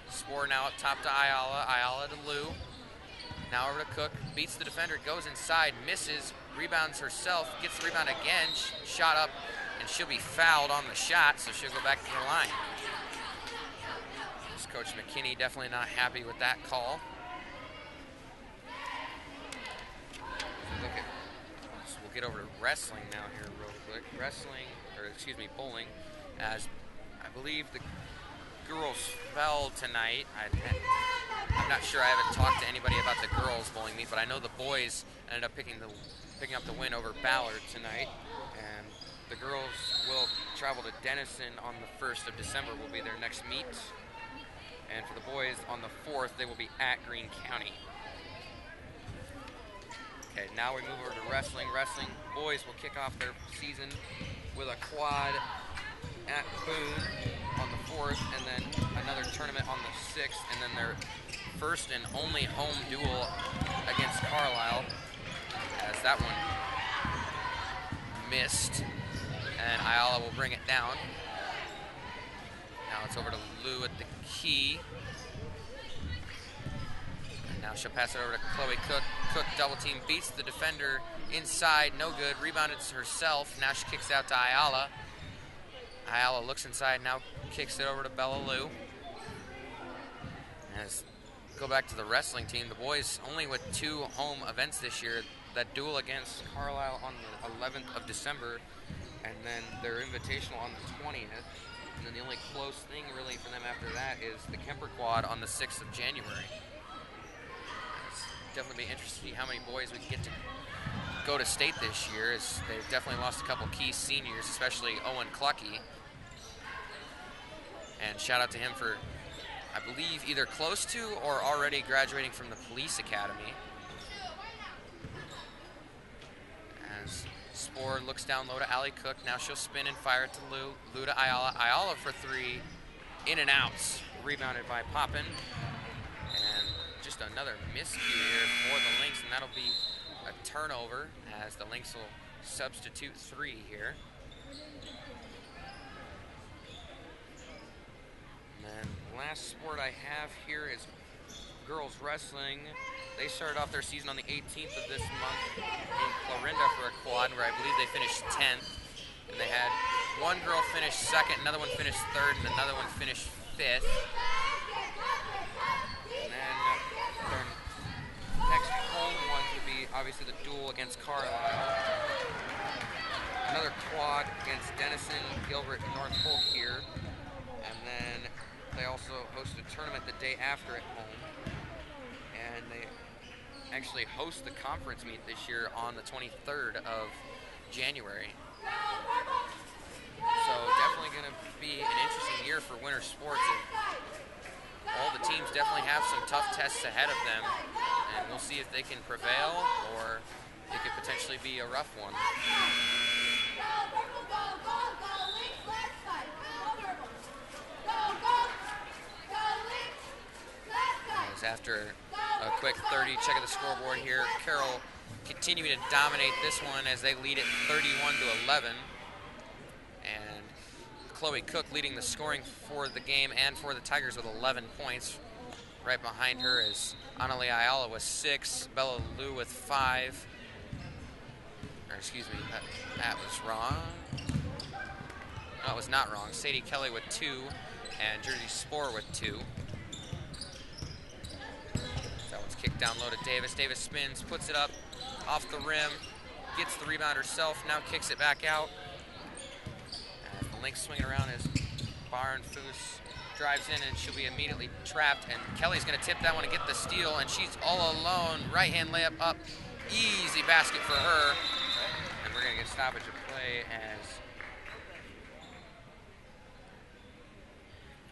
Spore now up top to Ayala. Ayala to Lou. Now over to Cook. Beats the defender. Goes inside. Misses. Rebounds herself. Gets the rebound again. Shot up. And she'll be fouled on the shot, so she'll go back to the line. Coach McKinney definitely not happy with that call. We'll get over to wrestling now here real quick. Bowling, as I believe the girls fell tonight. I'm not sure, I haven't talked to anybody about the girls bowling meet, but I know the boys ended up picking up the win over Ballard tonight. And the girls will travel to Denison on the 1st of December, will be their next meet. And for the boys, on the 4th, they will be at Greene County. Okay, now we move over to wrestling. Wrestling boys will kick off their season with a quad at Boone on the 4th, and then another tournament on the 6th, and then their first and only home duel against Carlisle, as that one missed, and Ayala will bring it down. Now it's over to Lou at the key. And now she'll pass it over to Chloe Cook. Cook double team, beats the defender inside, no good. Rebounded herself. Now she kicks out to Ayala. Ayala looks inside, now kicks it over to Bella Lou. As go back to the wrestling team, the boys only with 2 home events this year. That duel against Carlisle on the 11th of December, and then their invitational on the 20th. And then the only close thing really for them after that is the Kemper Quad on the 6th of January. It's definitely be interesting to see how many boys we can get to go to state this year, as they've definitely lost a couple key seniors, especially Owen Clucky. And shout out to him for, I believe, either close to or already graduating from the police academy. As Spore looks down low to Allie Cook. Now she'll spin and fire it to Lou. Lou to Ayala. Ayala for 3. In and out. Rebounded by Poppin. And just another miscue here for the Lynx, and that'll be a turnover as the Lynx will substitute 3 here. And then last sport I have here is girls wrestling. They started off their season on the 18th of this month in Clarinda for a quad, where I believe they finished 10th. And they had one girl finish 2nd, another one finished 3rd, and another one finished 5th. And then their next home ones would be obviously the duel against Carlisle. another quad against Denison, Gilbert, and North Polk here. And then they also host a tournament the day after at home. And they actually host the conference meet this year on the 23rd of January. So definitely going to be an interesting year for winter sports. And all the teams definitely have some tough tests ahead of them. And we'll see if they can prevail or it could potentially be a rough one. As after a quick 30 check of the scoreboard here, Carroll continuing to dominate this one as they lead it 31-11. And Chloe Cook leading the scoring for the game and for the Tigers with 11 points. Right behind her is Annalie Ayala with 6, Bella Lou with 5. Or excuse me, that was wrong. No, it was not wrong. Sadie Kelly with 2 and Jersey Spoor with 2. That one's kicked down low to Davis. Davis spins, puts it up off the rim, gets the rebound herself, now kicks it back out. And the link swinging around as Barnfoos drives in and she'll be immediately trapped. And Kelly's going to tip that one and get the steal, and she's all alone. Right-hand layup up, easy basket for her. And we're going to get stoppage of play as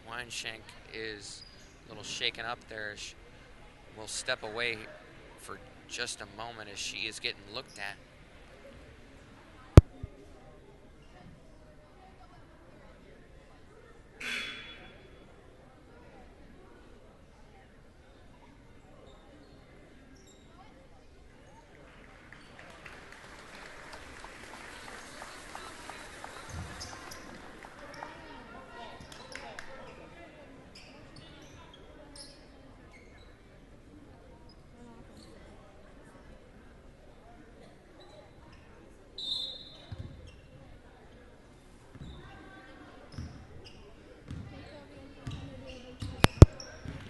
Weinshank is a little shaken up there. We'll step away for just a moment as she is getting looked at.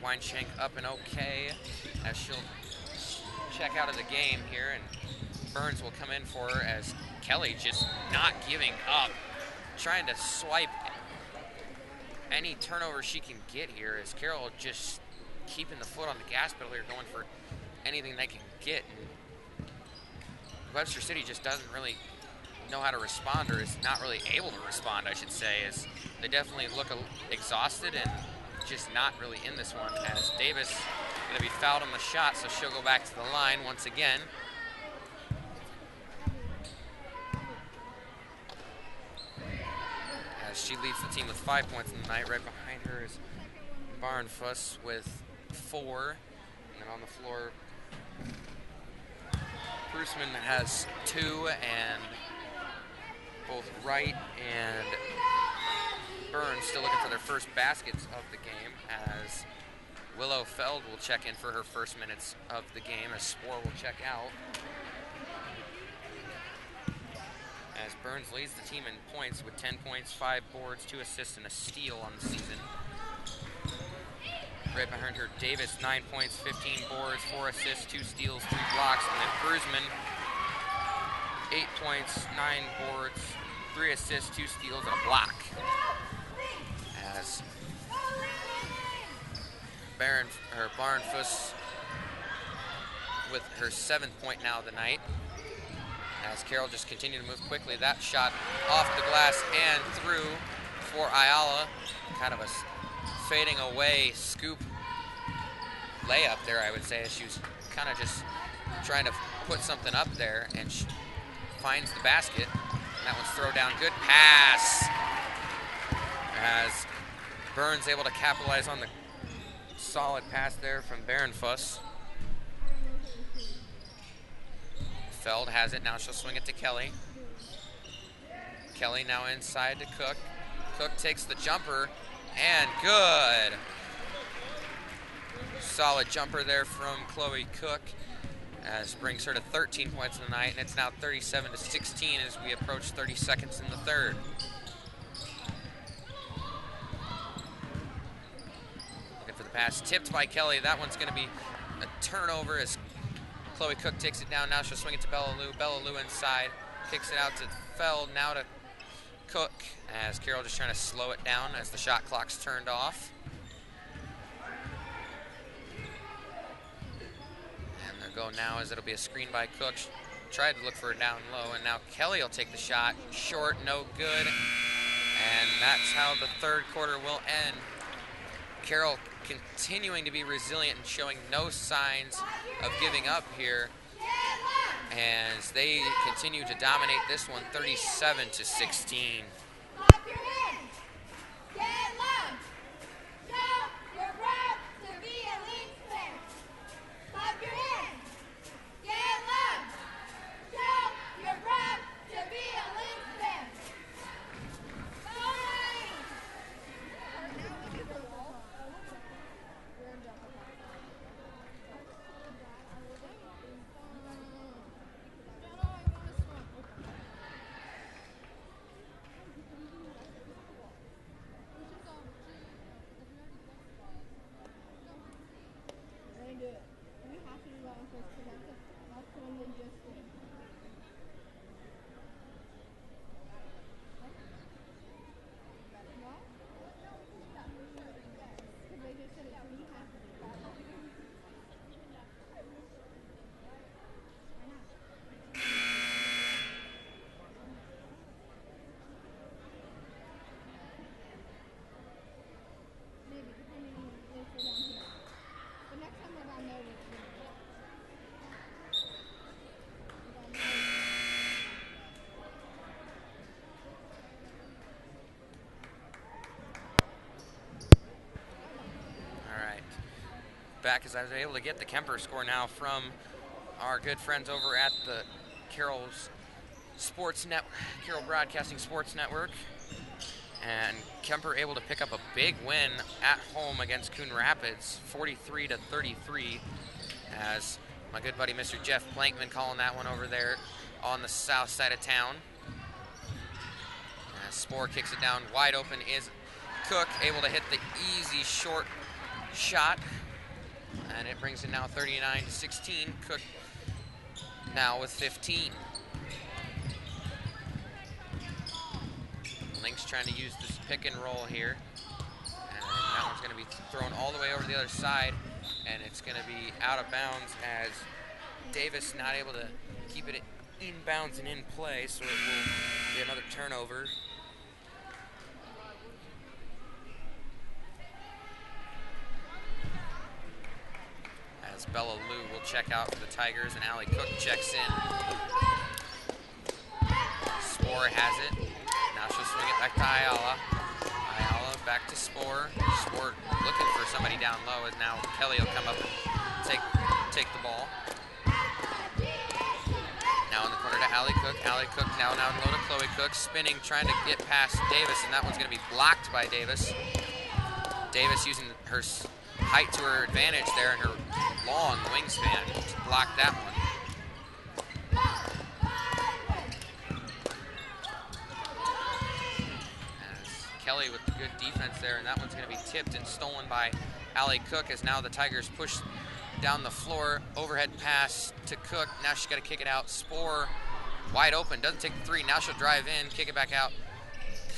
Weinshank up and okay as she'll check out of the game here, and Burns will come in for her as Kelly just not giving up, trying to swipe any turnover she can get here as Carroll just keeping the foot on the gas pedal here, going for anything they can get. And Webster City just doesn't really know how to respond, or is not really able to respond, I should say, as they definitely look exhausted and just not really in this one, as Davis going to be fouled on the shot, so she'll go back to the line once again. As she leads the team with 5 points in the night. Right behind her is Barnfuss with 4. And then on the floor, Bruceman has 2, and both Wright and Burns still looking for their first baskets of the game, as Willow Feld will check in for her first minutes of the game, as Spoor will check out. As Burns leads the team in points with 10 points, 5 boards, 2 assists, and a steal on the season. Right behind her, Davis, 9 points, 15 boards, 4 assists, 2 steals, 3 blocks, and then Brusman, 8 points, 9 boards, 3 assists, 2 steals, and a block. As Barnfuss with her 7th point now of the night. As Carroll just continued to move quickly. That shot off the glass and through for Ayala. Kind of a fading away scoop layup there, I would say, as she was kind of just trying to put something up there, and she finds the basket. And that one's throw down. Good pass. As Burns able to capitalize on the solid pass there from Barnfuss. Feld has it, now she'll swing it to Kelly. Kelly now inside to Cook. Cook takes the jumper, and good. Solid jumper there from Chloe Cook, as brings her to 13 points in the night, and it's now 37-16 as we approach 30 seconds in the third. Looking for the pass, tipped by Kelly. That one's going to be a turnover as Chloe Cook takes it down. Now she'll swing it to Bella Lou. Bella Lou inside. kicks it out to Feld, now to Cook, as Carroll just trying to slow it down as the shot clock's turned off. And they'll go now as it'll be a screen by Cook. Tried to look for it down low, and now Kelly will take the shot. Short, no good. And that's how the third quarter will end. Carroll continuing to be resilient and showing no signs of giving up here, as they continue to dominate this one 37-16. Back as I was able to get the Kemper score now from our good friends over at the Carroll's Carroll Broadcasting Sports Network. And Kemper able to pick up a big win at home against Coon Rapids, 43-33, as my good buddy Mr. Jeff Plankman calling that one over there on the south side of town. As Spore kicks it down wide open is Cook, able to hit the easy short shot. And it brings it now 39-16. Cook now with 15. Lynx trying to use this pick and roll here. And that one's going to be thrown all the way over the other side. And it's going to be out of bounds as Davis not able to keep it in bounds and in play. So it will be another turnover. Bella Lou will check out for the Tigers, and Allie Cook checks in. Spore has it. Now she'll swing it back to Ayala. Ayala back to Spore. Spore looking for somebody down low, as now Kelly will come up and take the ball. Now in the corner to Allie Cook. Allie Cook now low to Chloe Cook, spinning, trying to get past Davis, and that one's going to be blocked by Davis. Davis using her height to her advantage there and her long wingspan to block that one. As Kelly with the good defense there, and that one's going to be tipped and stolen by Allie Cook, as now the Tigers push down the floor. Overhead pass to Cook. Now she's got to kick it out. Spore wide open, doesn't take the three. Now she'll drive in, kick it back out.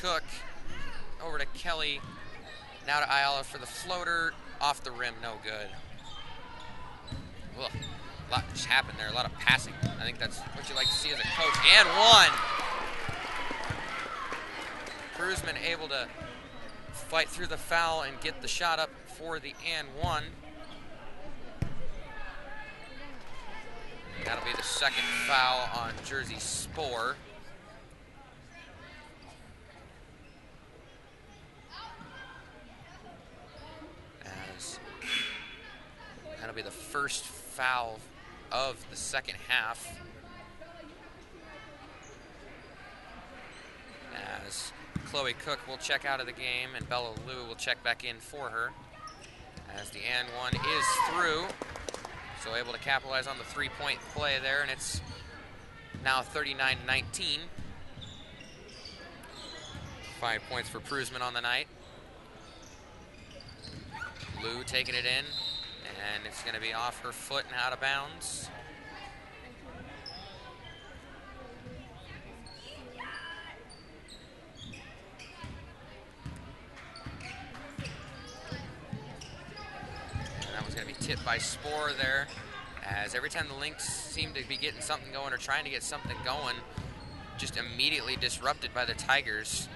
Cook over to Kelly. Now to Ayala for the floater. Off the rim, no good. Ugh, a lot just happened there, a lot of passing. I think that's what you like to see as a coach. And one! Prusman able to fight through the foul and get the shot up for the and one. That'll be the second foul on Jersey Spore. That'll be the first foul of the second half. As Chloe Cook will check out of the game and Bella Lou will check back in for her. As the and one is through. So able to capitalize on the three-point play there, and it's now 39-19. 5 points for Prusman on the night. Lou taking it in. And it's going to be off her foot and out of bounds. tip by Spore there, as every time the Lynx seem to be getting something going or trying to get something going, just immediately disrupted by the Tigers,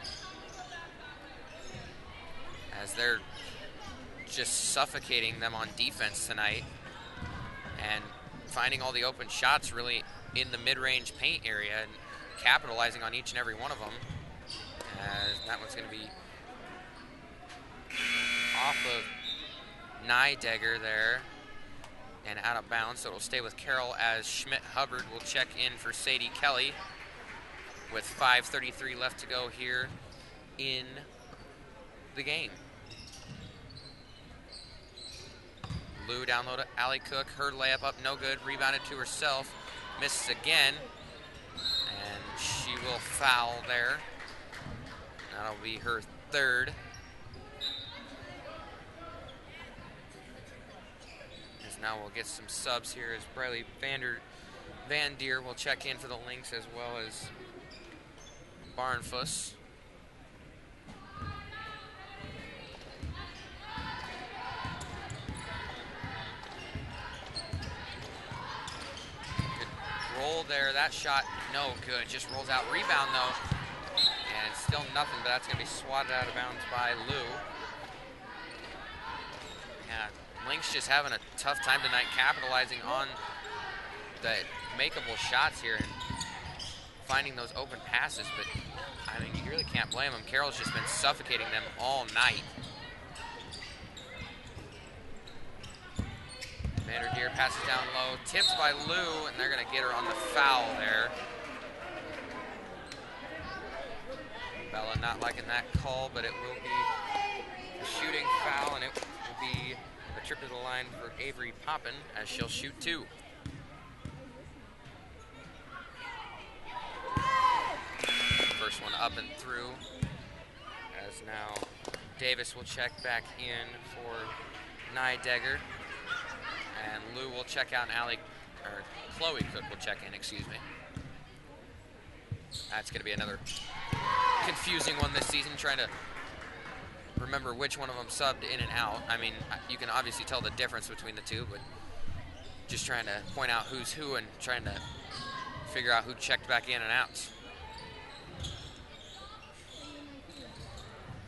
as they're just suffocating them on defense tonight and finding all the open shots really in the mid-range paint area and capitalizing on each and every one of them. As that one's going to be off of Nydegger there and out of bounds, so it'll stay with Carroll as Schmidt-Hubbard will check in for Sadie Kelly with 5:33 left to go here in the game. Lou down low to Allie Cook. Her layup up, no good. Rebounded to herself. Misses again. And she will foul there. That'll be her third. As now we'll get some subs here as Briley Van Deer will check in for the Lynx, as well as Barnfuss. Roll there, that shot no good, just rolls out. Rebound though, and still nothing, but that's gonna be swatted out of bounds by Lou. Yeah, Lynx just having a tough time tonight capitalizing on the makeable shots here and finding those open passes, but I mean, you really can't blame them. Carroll's just been suffocating them all night. Vanderdeer passes down low, tipped by Lou, and they're going to get her on the foul there. Bella not liking that call, but it will be a shooting foul, and it will be a trip to the line for Avery Poppin as she'll shoot two. First one up and through, as now Davis will check back in for Nydegger. And Lou will check out, and Chloe Cook will check in, excuse me. That's going to be another confusing one this season, trying to remember which one of them subbed in and out. I mean, you can obviously tell the difference between the two, but just trying to point out who's who and trying to figure out who checked back in and out.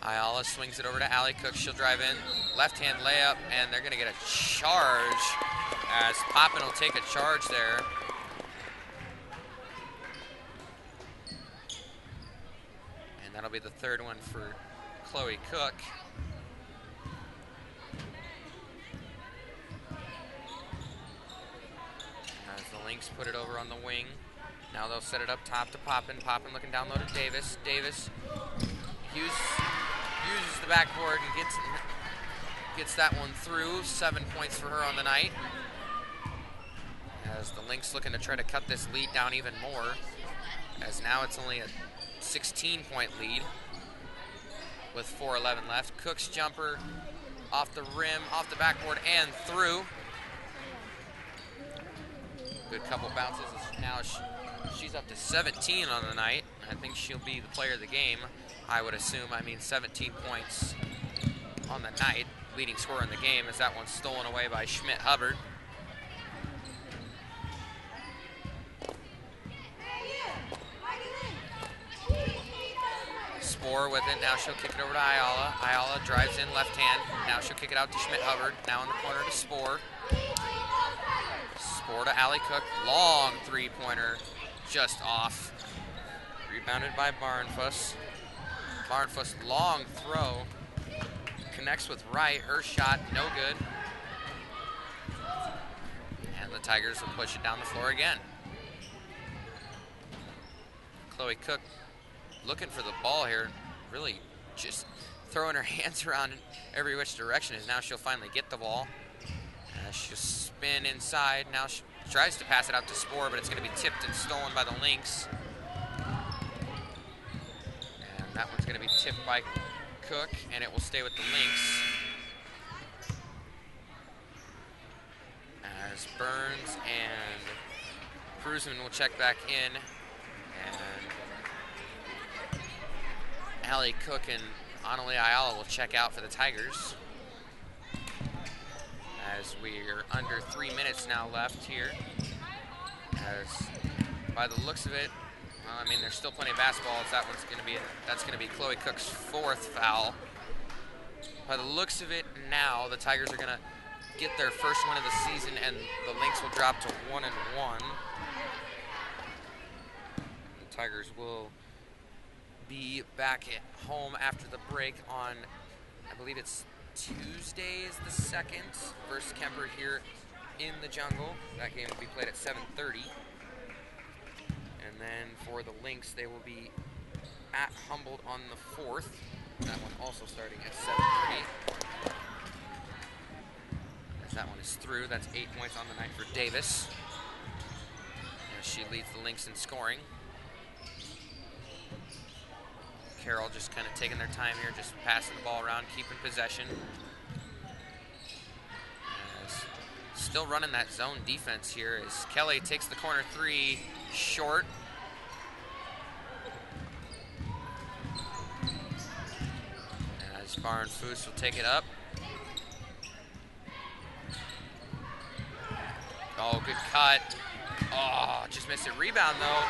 Ayala swings it over to Allie Cook. She'll drive in. Left-hand layup, and they're going to get a charge as Poppin will take a charge there. And that'll be the third one for Chloe Cook. As the Lynx put it over on the wing. Now they'll set it up top to Poppin. Poppin looking down low to Davis. Davis uses the backboard and gets that one through. 7 points for her on the night. As the Lynx looking to try to cut this lead down even more, as now it's only a 16-point lead with 4:11 left. Cook's jumper off the rim, off the backboard, and through. Good couple bounces. Now she's up to 17 on the night. I think she'll be the player of the game, I would assume. I mean, 17 points on the night. Leading scorer in the game, as that one's stolen away by Schmidt-Hubbard. Spore with it. Now she'll kick it over to Ayala. Ayala drives in left hand. Now she'll kick it out to Schmidt-Hubbard. Now in the corner to Spore. Spore to Allie Cook. Long three-pointer. Just off. Rebounded by Barnfuss. Barnfuss, long throw. Connects with Wright. Her shot, no good. And the Tigers will push it down the floor again. Chloe Cook looking for the ball here. Really just throwing her hands around in every which direction, as now she'll finally get the ball. She'll spin inside. Now she tries to pass it out to Spore, but it's going to be tipped and stolen by the Lynx. And that one's going to be tipped by Cook, and it will stay with the Lynx. As Burns and Kruzman will check back in, and Allie Cook and Annalie Ayala will check out for the Tigers. As as we are under 3 minutes now left here. As by the looks of it, well, I mean, there's still plenty of basketballs. That's going to be Chloe Cook's 4th foul. By the looks of it now, the Tigers are going to get their first win of the season, and the Lynx will drop to 1-1. The Tigers will be back at home after the break on, I believe it's Tuesday is the 2nd versus Kemper here in the Jungle. That game will be played at 7:30. And then for the Lynx, they will be at Humboldt on the 4th. That one also starting at 7:30. As that one is through, that's 8 points on the night for Davis, as she leads the Lynx in scoring. Carroll just kind of taking their time here, just passing the ball around, keeping possession. Still running that zone defense here as Kelly takes the corner 3 short. As Barn Foos will take it up. Oh, good cut. Oh, just missed it. Rebound though.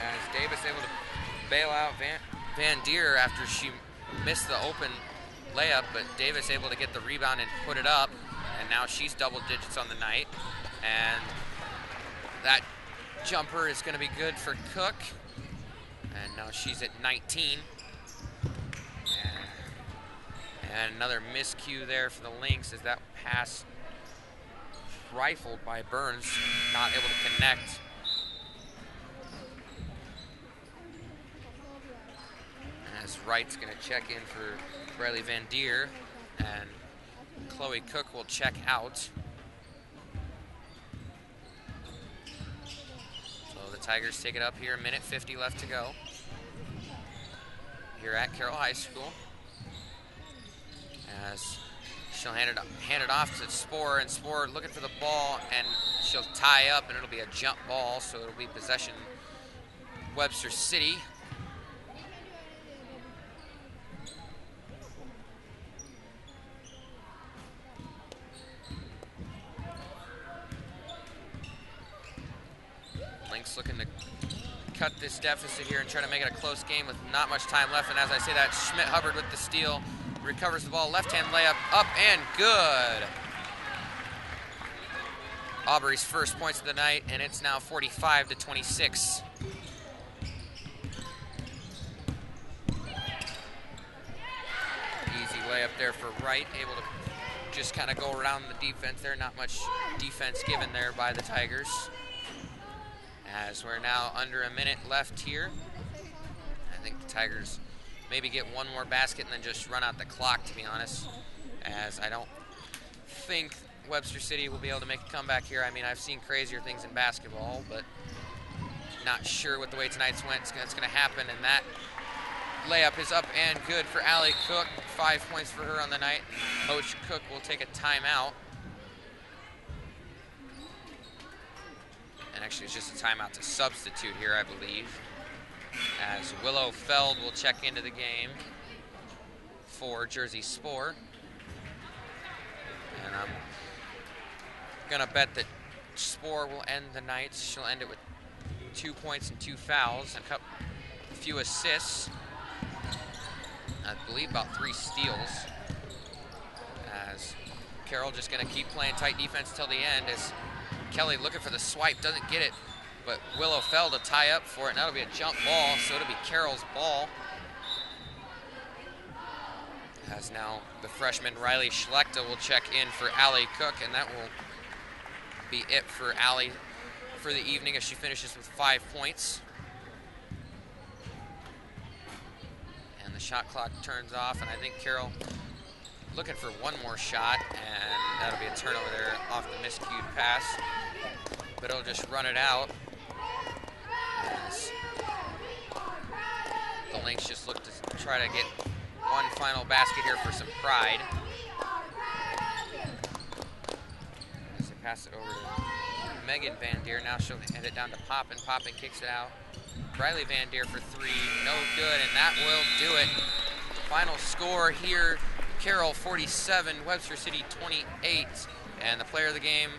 As Davis able to bail out Van Deer after she missed the open layup, but Davis able to get the rebound and put it up, and now she's double digits on the night, and that jumper is going to be good for Cook, and now she's at 19. And another miscue there for the Lynx as that pass rifled by Burns, not able to connect. As Wright's going to check in for Bradley Van Deer, and Chloe Cook will check out. So the Tigers take it up here, 1:50 left to go here at Carroll High School. As she'll hand it off to Spoor, and Spoor looking for the ball, and she'll tie up, and it'll be a jump ball, so it'll be possession Webster City. Lynx looking to cut this deficit here and try to make it a close game with not much time left, and as I say that, Schmidt-Hubbard with the steal. Recovers the ball, left-hand layup, up and good. Aubrey's first points of the night, and it's now 45-26. Easy layup there for Wright, able to just kind of go around the defense there. Not much defense given there by the Tigers. As we're now under a minute left here, I think the Tigers maybe get one more basket and then just run out the clock, to be honest, as I don't think Webster City will be able to make a comeback here. I mean, I've seen crazier things in basketball, but not sure with the way tonight's went it's going to happen. And that layup is up and good for Allie Cook. 5 points for her on the night. Coach Cook will take a timeout. And actually, it's just a timeout to substitute here, I believe, as Willow Feld will check into the game for Jersey Spore. And I'm gonna bet that Spore will end the night. She'll end it with 2 points and 2 fouls and a few assists. I believe about 3 steals. As Carroll just gonna keep playing tight defense till the end, as Kelly looking for the swipe, doesn't get it. But Willow Feld to tie up for it, and that'll be a jump ball, so it'll be Carroll's ball. As now the freshman Riley Schlechter will check in for Allie Cook, and that will be it for Allie for the evening as she finishes with 5 points. And the shot clock turns off, and I think Carroll looking for one more shot, and that'll be a turnover there off the miscued pass. But it'll just run it out. As the Lynx just look to try to get one final basket here for some pride. As they pass it over to Megan Van Deer. Now she'll hand it down to Poppin. Poppin kicks it out. Riley Van Deer for 3, no good, and that will do it. Final score here, Carroll 47, Webster City 28. And the player of the game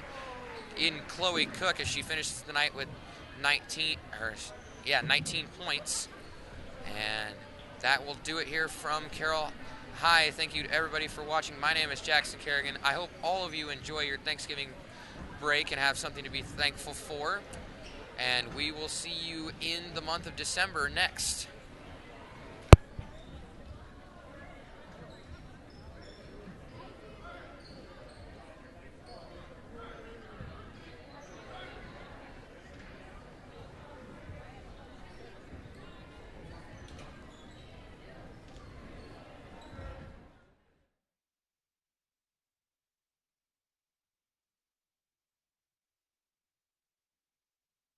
in Chloe Cook as she finishes the night with 19 points. And that will do it here from Carroll High. Thank you to everybody for watching. My name is Jackson Kerrigan. I hope all of you enjoy your Thanksgiving break and have something to be thankful for. And we will see you in the month of December next.